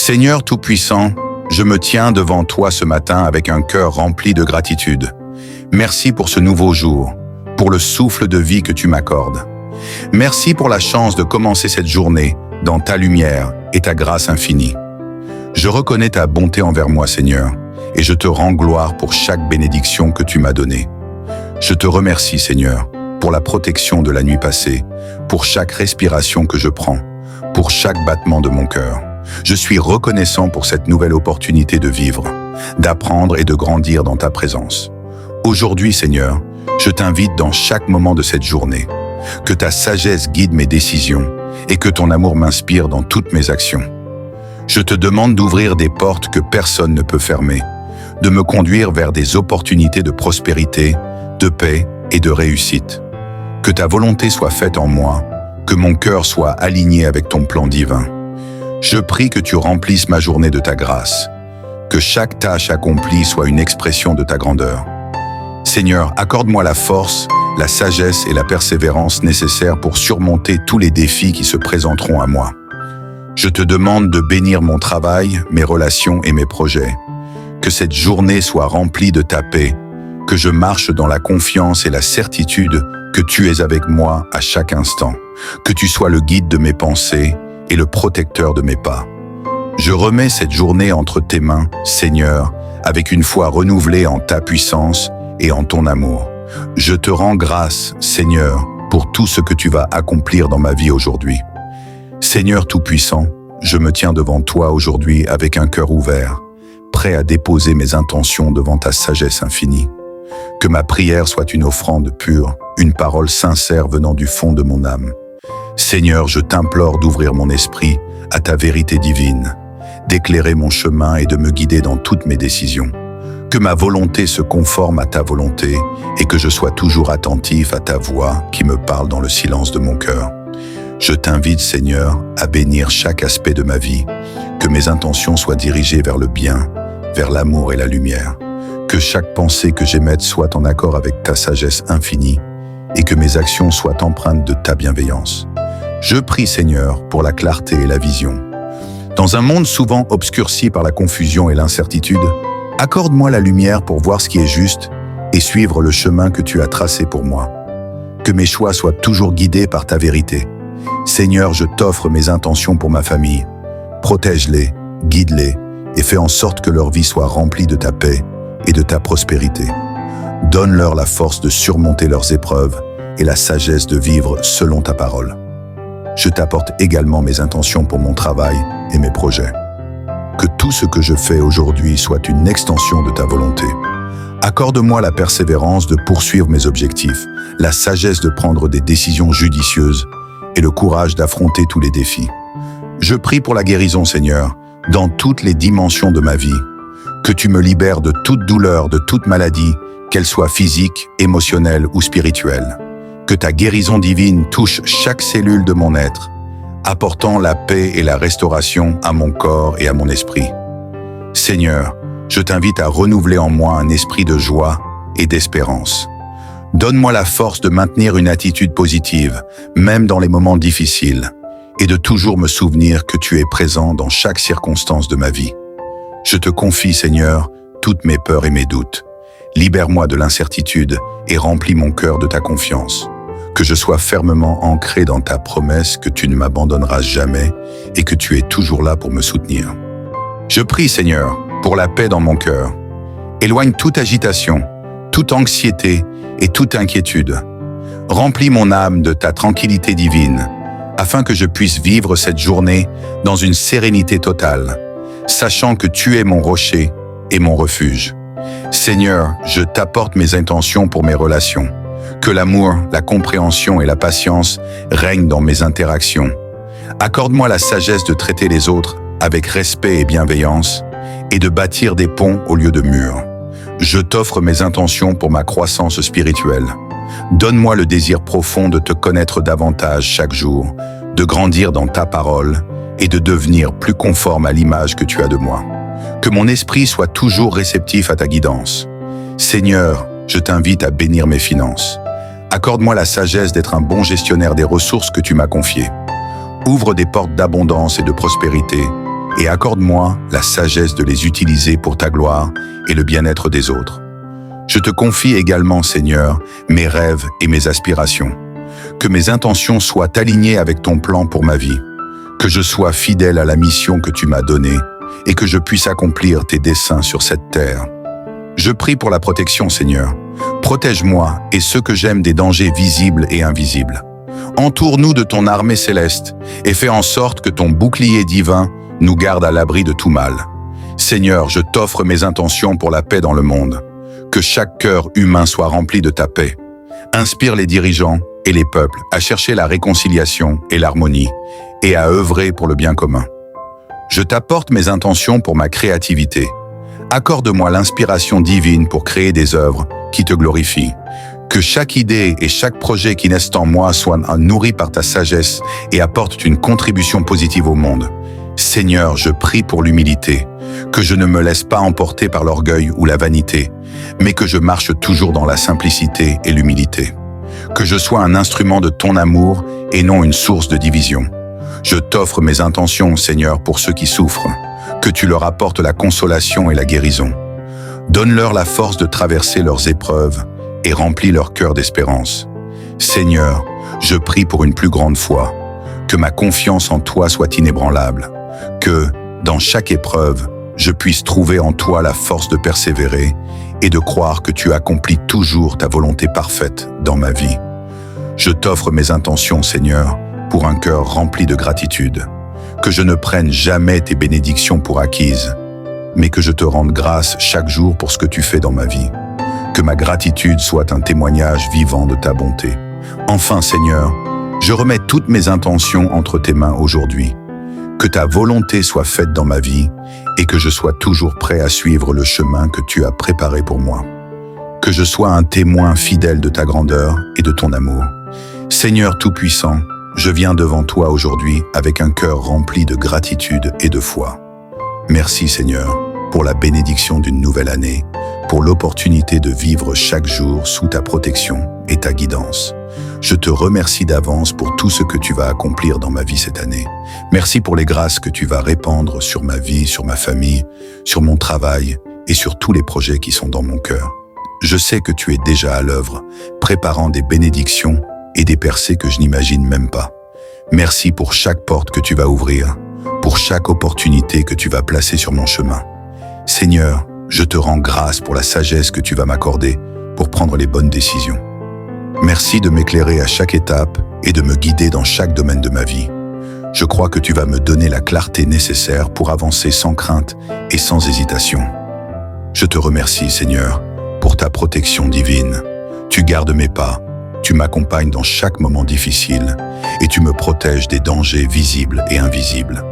Seigneur Tout-Puissant, je me tiens devant toi ce matin avec un cœur rempli de gratitude. Merci pour ce nouveau jour, pour le souffle de vie que tu m'accordes. Merci pour la chance de commencer cette journée dans ta lumière et ta grâce infinie. Je reconnais ta bonté envers moi, Seigneur, et je te rends gloire pour chaque bénédiction que tu m'as donnée. Je te remercie, Seigneur, pour la protection de la nuit passée, pour chaque respiration que je prends, pour chaque battement de mon cœur. Je suis reconnaissant pour cette nouvelle opportunité de vivre, d'apprendre et de grandir dans ta présence. Aujourd'hui, Seigneur, je t'invite dans chaque moment de cette journée, que ta sagesse guide mes décisions et que ton amour m'inspire dans toutes mes actions. Je te demande d'ouvrir des portes que personne ne peut fermer, de me conduire vers des opportunités de prospérité, de paix et de réussite. Que ta volonté soit faite en moi, que mon cœur soit aligné avec ton plan divin. Je prie que tu remplisses ma journée de ta grâce, que chaque tâche accomplie soit une expression de ta grandeur. Seigneur, accorde-moi la force, la sagesse et la persévérance nécessaires pour surmonter tous les défis qui se présenteront à moi. Je te demande de bénir mon travail, mes relations et mes projets. Que cette journée soit remplie de ta paix, que je marche dans la confiance et la certitude que tu es avec moi à chaque instant, que tu sois le guide de mes pensées et le protecteur de mes pas. Je remets cette journée entre tes mains, Seigneur, avec une foi renouvelée en ta puissance et en ton amour. Je te rends grâce, Seigneur, pour tout ce que tu vas accomplir dans ma vie aujourd'hui. Seigneur Tout-Puissant, je me tiens devant toi aujourd'hui avec un cœur ouvert, prêt à déposer mes intentions devant ta sagesse infinie. Que ma prière soit une offrande pure, une parole sincère venant du fond de mon âme. Seigneur, je t'implore d'ouvrir mon esprit à ta vérité divine, d'éclairer mon chemin et de me guider dans toutes mes décisions. Que ma volonté se conforme à ta volonté et que je sois toujours attentif à ta voix qui me parle dans le silence de mon cœur. Je t'invite, Seigneur, à bénir chaque aspect de ma vie, que mes intentions soient dirigées vers le bien, vers l'amour et la lumière. Que chaque pensée que j'émette soit en accord avec ta sagesse infinie et que mes actions soient empreintes de ta bienveillance. Je prie, Seigneur, pour la clarté et la vision. Dans un monde souvent obscurci par la confusion et l'incertitude, accorde-moi la lumière pour voir ce qui est juste et suivre le chemin que tu as tracé pour moi. Que mes choix soient toujours guidés par ta vérité. Seigneur, je t'offre mes intentions pour ma famille. Protège-les, guide-les et fais en sorte que leur vie soit remplie de ta paix et de ta prospérité. Donne-leur la force de surmonter leurs épreuves et la sagesse de vivre selon ta parole. Je t'apporte également mes intentions pour mon travail et mes projets. Que tout ce que je fais aujourd'hui soit une extension de ta volonté. Accorde-moi la persévérance de poursuivre mes objectifs, la sagesse de prendre des décisions judicieuses et le courage d'affronter tous les défis. Je prie pour la guérison, Seigneur, dans toutes les dimensions de ma vie. Que tu me libères de toute douleur, de toute maladie, qu'elle soit physique, émotionnelle ou spirituelle. Que ta guérison divine touche chaque cellule de mon être, apportant la paix et la restauration à mon corps et à mon esprit. Seigneur, je t'invite à renouveler en moi un esprit de joie et d'espérance. Donne-moi la force de maintenir une attitude positive, même dans les moments difficiles, et de toujours me souvenir que tu es présent dans chaque circonstance de ma vie. Je te confie, Seigneur, toutes mes peurs et mes doutes. Libère-moi de l'incertitude et remplis mon cœur de ta confiance. Que je sois fermement ancré dans ta promesse que tu ne m'abandonneras jamais et que tu es toujours là pour me soutenir. Je prie, Seigneur, pour la paix dans mon cœur. Éloigne toute agitation, toute anxiété et toute inquiétude. Remplis mon âme de ta tranquillité divine, afin que je puisse vivre cette journée dans une sérénité totale, sachant que tu es mon rocher et mon refuge. Seigneur, je t'apporte mes intentions pour mes relations. Que l'amour, la compréhension et la patience règnent dans mes interactions. Accorde-moi la sagesse de traiter les autres avec respect et bienveillance et de bâtir des ponts au lieu de murs. Je t'offre mes intentions pour ma croissance spirituelle. Donne-moi le désir profond de te connaître davantage chaque jour, de grandir dans ta parole et de devenir plus conforme à l'image que tu as de moi. Que mon esprit soit toujours réceptif à ta guidance. Seigneur, je t'invite à bénir mes finances. Accorde-moi la sagesse d'être un bon gestionnaire des ressources que tu m'as confiées. Ouvre des portes d'abondance et de prospérité et accorde-moi la sagesse de les utiliser pour ta gloire et le bien-être des autres. Je te confie également, Seigneur, mes rêves et mes aspirations. Que mes intentions soient alignées avec ton plan pour ma vie. Que je sois fidèle à la mission que tu m'as donnée et que je puisse accomplir tes desseins sur cette terre. Je prie pour la protection, Seigneur. Protège-moi et ceux que j'aime des dangers visibles et invisibles. Entoure-nous de ton armée céleste et fais en sorte que ton bouclier divin nous garde à l'abri de tout mal. Seigneur, je t'offre mes intentions pour la paix dans le monde. Que chaque cœur humain soit rempli de ta paix. Inspire les dirigeants et les peuples à chercher la réconciliation et l'harmonie et à œuvrer pour le bien commun. Je t'apporte mes intentions pour ma créativité. Accorde-moi l'inspiration divine pour créer des œuvres qui te glorifient. Que chaque idée et chaque projet qui naissent en moi soient nourris par ta sagesse et apportent une contribution positive au monde. Seigneur, je prie pour l'humilité, que je ne me laisse pas emporter par l'orgueil ou la vanité, mais que je marche toujours dans la simplicité et l'humilité. Que je sois un instrument de ton amour et non une source de division. Je t'offre mes intentions, Seigneur, pour ceux qui souffrent, que tu leur apportes la consolation et la guérison. Donne-leur la force de traverser leurs épreuves et remplis leur cœur d'espérance. Seigneur, je prie pour une plus grande foi, que ma confiance en toi soit inébranlable, que, dans chaque épreuve, je puisse trouver en toi la force de persévérer et de croire que tu accomplis toujours ta volonté parfaite dans ma vie. Je t'offre mes intentions, Seigneur, pour un cœur rempli de gratitude, que je ne prenne jamais tes bénédictions pour acquises, mais que je te rende grâce chaque jour pour ce que tu fais dans ma vie. Que ma gratitude soit un témoignage vivant de ta bonté. Enfin, Seigneur, je remets toutes mes intentions entre tes mains aujourd'hui. Que ta volonté soit faite dans ma vie et que je sois toujours prêt à suivre le chemin que tu as préparé pour moi. Que je sois un témoin fidèle de ta grandeur et de ton amour. Seigneur Tout-Puissant, je viens devant toi aujourd'hui avec un cœur rempli de gratitude et de foi. Merci, Seigneur, pour la bénédiction d'une nouvelle année, pour l'opportunité de vivre chaque jour sous ta protection et ta guidance. Je te remercie d'avance pour tout ce que tu vas accomplir dans ma vie cette année. Merci pour les grâces que tu vas répandre sur ma vie, sur ma famille, sur mon travail et sur tous les projets qui sont dans mon cœur. Je sais que tu es déjà à l'œuvre, préparant des bénédictions et des percées que je n'imagine même pas. Merci pour chaque porte que tu vas ouvrir, pour chaque opportunité que tu vas placer sur mon chemin. Seigneur, je te rends grâce pour la sagesse que tu vas m'accorder pour prendre les bonnes décisions. Merci de m'éclairer à chaque étape et de me guider dans chaque domaine de ma vie. Je crois que tu vas me donner la clarté nécessaire pour avancer sans crainte et sans hésitation. Je te remercie, Seigneur, pour ta protection divine. Tu gardes mes pas, tu m'accompagnes dans chaque moment difficile et tu me protèges des dangers visibles et invisibles.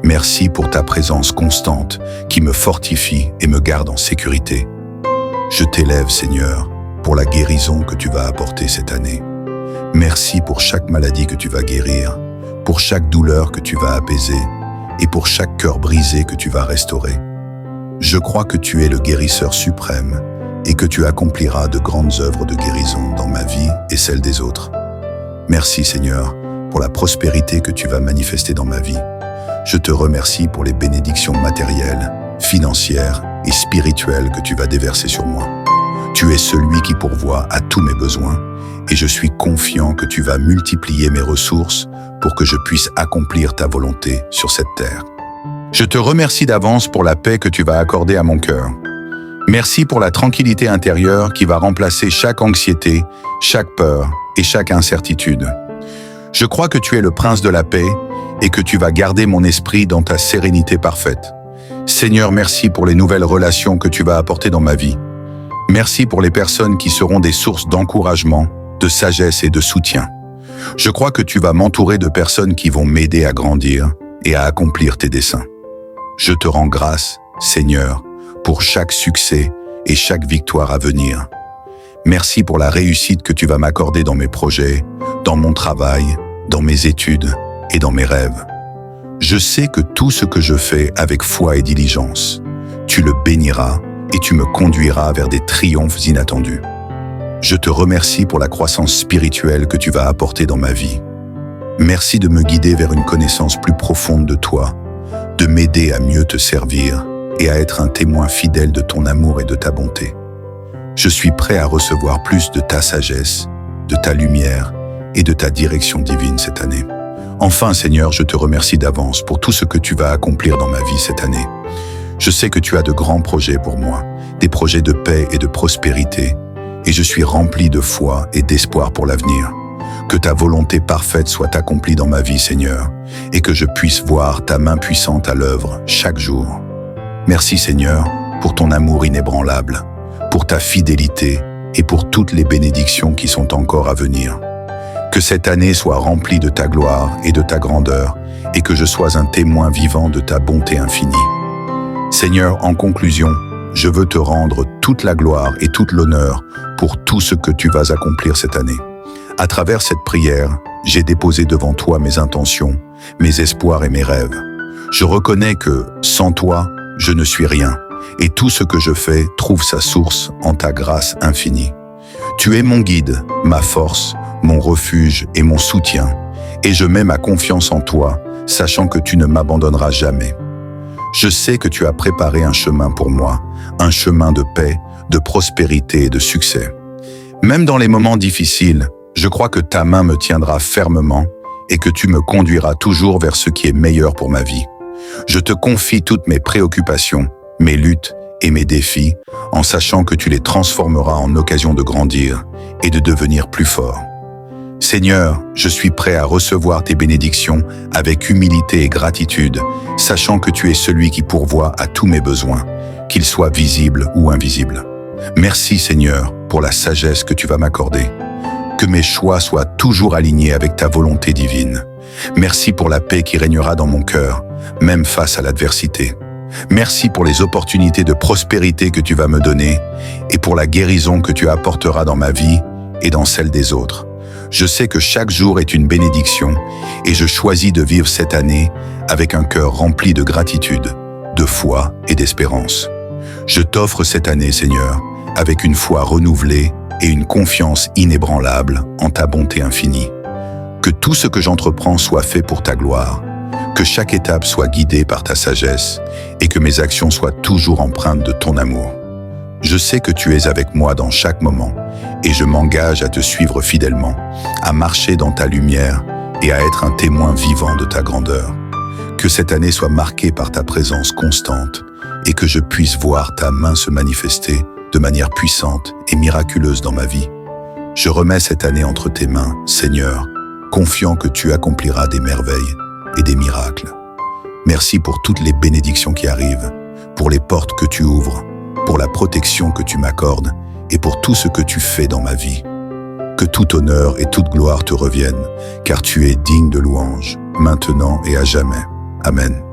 Merci pour ta présence constante qui me fortifie et me garde en sécurité. Je t'élève, Seigneur, pour la guérison que tu vas apporter cette année. Merci pour chaque maladie que tu vas guérir, pour chaque douleur que tu vas apaiser et pour chaque cœur brisé que tu vas restaurer. Je crois que tu es le guérisseur suprême et que tu accompliras de grandes œuvres de guérison dans ma vie et celle des autres. Merci, Seigneur, pour la prospérité que tu vas manifester dans ma vie. Je te remercie pour les bénédictions matérielles, financières et spirituelles que tu vas déverser sur moi. Tu es celui qui pourvoit à tous mes besoins et je suis confiant que tu vas multiplier mes ressources pour que je puisse accomplir ta volonté sur cette terre. Je te remercie d'avance pour la paix que tu vas accorder à mon cœur. Merci pour la tranquillité intérieure qui va remplacer chaque anxiété, chaque peur et chaque incertitude. Je crois que tu es le prince de la paix et que tu vas garder mon esprit dans ta sérénité parfaite. Seigneur, merci pour les nouvelles relations que tu vas apporter dans ma vie. Merci pour les personnes qui seront des sources d'encouragement, de sagesse et de soutien. Je crois que tu vas m'entourer de personnes qui vont m'aider à grandir et à accomplir tes desseins. Je te rends grâce, Seigneur, pour chaque succès et chaque victoire à venir. Merci pour la réussite que tu vas m'accorder dans mes projets, dans mon travail, dans mes études et dans mes rêves. Je sais que tout ce que je fais avec foi et diligence, tu le béniras et tu me conduiras vers des triomphes inattendus. Je te remercie pour la croissance spirituelle que tu vas apporter dans ma vie. Merci de me guider vers une connaissance plus profonde de toi, de m'aider à mieux te servir et à être un témoin fidèle de ton amour et de ta bonté. Je suis prêt à recevoir plus de ta sagesse, de ta lumière et de ta direction divine cette année. Enfin, Seigneur, je te remercie d'avance pour tout ce que tu vas accomplir dans ma vie cette année. Je sais que tu as de grands projets pour moi, des projets de paix et de prospérité, et je suis rempli de foi et d'espoir pour l'avenir. Que ta volonté parfaite soit accomplie dans ma vie, Seigneur, et que je puisse voir ta main puissante à l'œuvre chaque jour. Merci, Seigneur, pour ton amour inébranlable, pour ta fidélité et pour toutes les bénédictions qui sont encore à venir. Que cette année soit remplie de ta gloire et de ta grandeur, et que je sois un témoin vivant de ta bonté infinie. Seigneur, en conclusion, je veux te rendre toute la gloire et toute l'honneur pour tout ce que tu vas accomplir cette année. À travers cette prière, j'ai déposé devant toi mes intentions, mes espoirs et mes rêves. Je reconnais que, sans toi, je ne suis rien, et tout ce que je fais trouve sa source en ta grâce infinie. Tu es mon guide, ma force, mon refuge et mon soutien, et je mets ma confiance en toi, sachant que tu ne m'abandonneras jamais. Je sais que tu as préparé un chemin pour moi, un chemin de paix, de prospérité et de succès. Même dans les moments difficiles, je crois que ta main me tiendra fermement et que tu me conduiras toujours vers ce qui est meilleur pour ma vie. Je te confie toutes mes préoccupations, mes luttes et mes défis, en sachant que tu les transformeras en occasion de grandir et de devenir plus fort. Seigneur, je suis prêt à recevoir tes bénédictions avec humilité et gratitude, sachant que tu es celui qui pourvoit à tous mes besoins, qu'ils soient visibles ou invisibles. Merci, Seigneur, pour la sagesse que tu vas m'accorder. Que mes choix soient toujours alignés avec ta volonté divine. Merci pour la paix qui régnera dans mon cœur, même face à l'adversité. Merci pour les opportunités de prospérité que tu vas me donner et pour la guérison que tu apporteras dans ma vie et dans celle des autres. Je sais que chaque jour est une bénédiction et je choisis de vivre cette année avec un cœur rempli de gratitude, de foi et d'espérance. Je t'offre cette année, Seigneur, avec une foi renouvelée et une confiance inébranlable en ta bonté infinie. Que tout ce que j'entreprends soit fait pour ta gloire, que chaque étape soit guidée par ta sagesse et que mes actions soient toujours empreintes de ton amour. Je sais que tu es avec moi dans chaque moment et je m'engage à te suivre fidèlement, à marcher dans ta lumière et à être un témoin vivant de ta grandeur. Que cette année soit marquée par ta présence constante et que je puisse voir ta main se manifester de manière puissante et miraculeuse dans ma vie. Je remets cette année entre tes mains, Seigneur, confiant que tu accompliras des merveilles et des miracles. Merci pour toutes les bénédictions qui arrivent, pour les portes que tu ouvres, pour la protection que tu m'accordes et pour tout ce que tu fais dans ma vie. Que tout honneur et toute gloire te reviennent, car tu es digne de louange, maintenant et à jamais. Amen.